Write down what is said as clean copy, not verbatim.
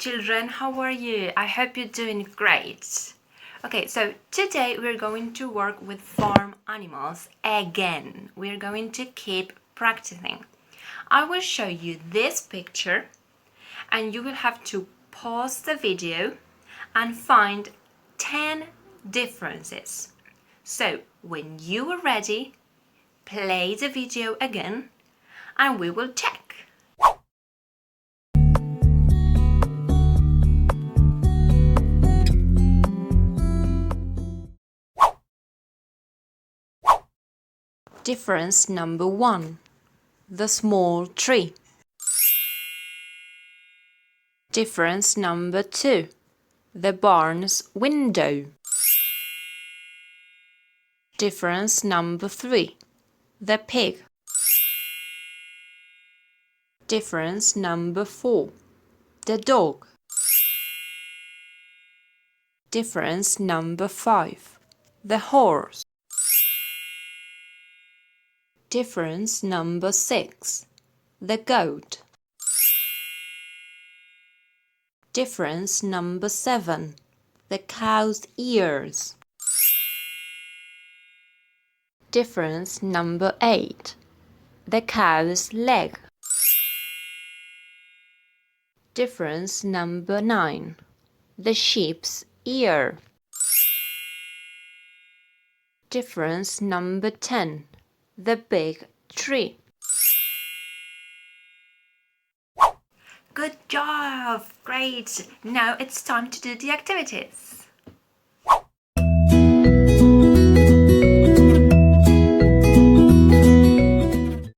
children, how are you? I hope you're doing great. Okay, so today we're going to work with farm animals again. We're going to keep practicing. I will show you this picture and you will have to pause the video and find 10 differences. So when you are ready, play the video again and we will check. Difference number 1. The small tree. Difference number 2. The barn's window. Difference number 3. The pig. Difference number 4. The dog. Difference number 5. The horse. Difference number 6. The goat. Difference number 7. The cow's ears. Difference number 8. The cow's leg. Difference number 9. The sheep's ear. Difference number 10. The big tree. Good job! Great! Now it's time to do the activities.